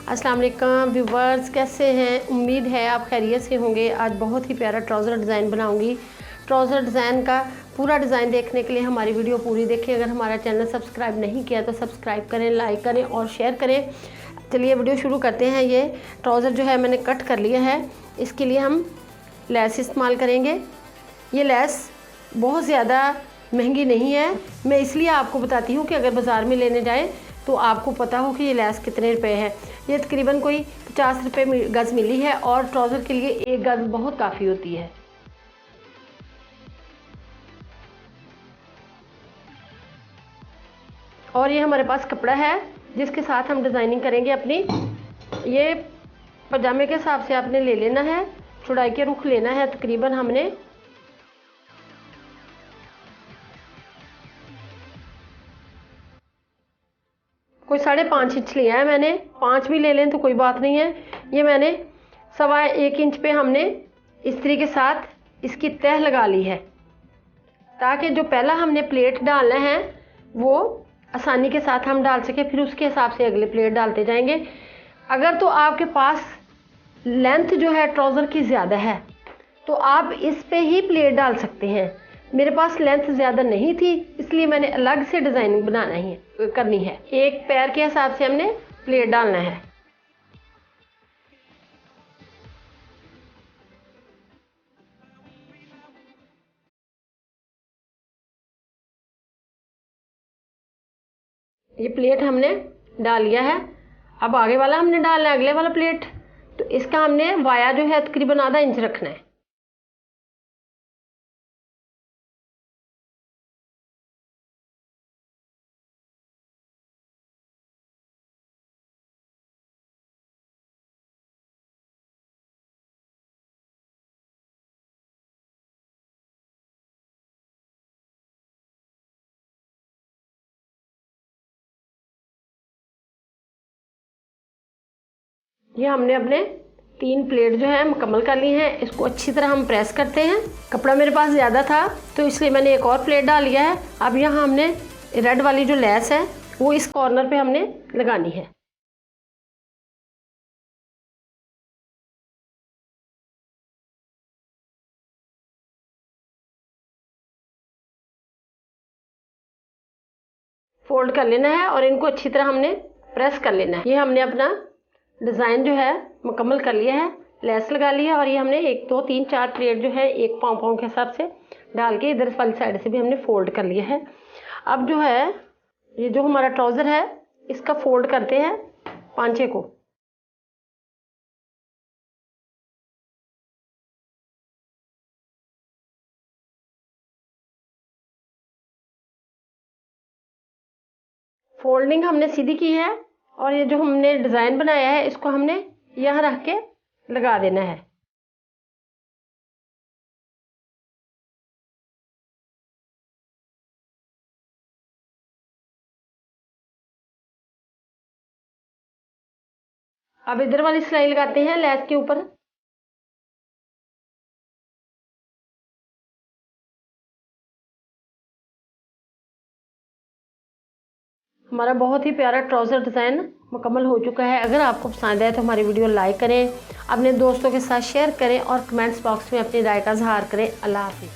अस्सलाम वालेकुम व्यूवर्स, कैसे हैं? उम्मीद है आप खैरियत से होंगे। आज बहुत ही प्यारा ट्राउज़र डिज़ाइन बनाऊंगी। ट्राउज़र डिज़ाइन का पूरा डिज़ाइन देखने के लिए हमारी वीडियो पूरी देखें। अगर हमारा चैनल सब्सक्राइब नहीं किया तो सब्सक्राइब करें, लाइक करें और शेयर करें। चलिए वीडियो शुरू करते हैं। ये ट्राउज़र जो है मैंने कट कर लिया है। इसके लिए हम लेस इस्तेमाल करेंगे। ये लेस बहुत ज़्यादा महंगी नहीं है। मैं इसलिए आपको बताती हूँ कि अगर बाज़ार में लेने जाएं तो आपको पता हो कि ये लेस कितने रुपए है। ये तकरीबन कोई 50 रुपये गज़ मिली है और ट्राउज़र के लिए एक गज़ बहुत काफ़ी होती है। और ये हमारे पास कपड़ा है जिसके साथ हम डिज़ाइनिंग करेंगे अपनी। ये पजामे के हिसाब से आपने ले लेना है। चौड़ाई के रुख लेना है तकरीबन हमने कोई 5.5 इंच लिया है मैंने। 5 भी ले लें तो कोई बात नहीं है। ये मैंने 1.25 इंच पे हमने इस्त्री के साथ इसकी तह लगा ली है ताकि जो पहला हमने प्लेट डालना है वो आसानी के साथ हम डाल सके, फिर उसके हिसाब से अगले प्लेट डालते जाएंगे। अगर तो आपके पास लेंथ जो है ट्राउज़र की ज़्यादा है तो आप इस पे ही प्लेट डाल सकते हैं। मेरे पास लेंथ ज़्यादा नहीं थी इसलिए मैंने अलग से डिज़ाइनिंग करनी है। एक पैर के हिसाब से हमने प्लेट डालना है। ये प्लेट हमने डाल लिया है। अब आगे वाला हमने डालना है, अगले वाला प्लेट। तो इसका हमने वाया जो है तकरीबन आधा इंच रखना है। ये हमने अपने 3 प्लेट जो है मुकम्मल कर ली हैं। इसको अच्छी तरह हम प्रेस करते हैं। कपड़ा मेरे पास ज़्यादा था तो इसलिए मैंने एक और प्लेट डाल लिया है। अब यहाँ हमने रेड वाली जो लेस है वो इस कॉर्नर पे हमने लगानी है। फोल्ड कर लेना है और इनको अच्छी तरह हमने प्रेस कर लेना है। ये हमने अपना डिज़ाइन जो है मुकम्मल कर लिया है। लेस लगा लिया और ये हमने 1 2 3 4 प्लेट जो है एक पाँव के हिसाब से डाल के इधर वाली साइड से भी हमने फोल्ड कर लिया है। अब जो है ये जो हमारा ट्राउज़र है इसका फोल्ड करते हैं पांचे को। फोल्डिंग हमने सीधी की है और ये जो हमने डिज़ाइन बनाया है इसको हमने यहाँ रख के लगा देना है। अब इधर वाली सिलाई लगाते हैं लेस के ऊपर। हमारा बहुत ही प्यारा ट्राउज़र डिज़ाइन मुकम्मल हो चुका है। अगर आपको पसंद आए तो हमारी वीडियो लाइक करें, अपने दोस्तों के साथ शेयर करें और कमेंट्स बॉक्स में अपनी राय का इज़हार करें। अल्लाह हाफ़िज़।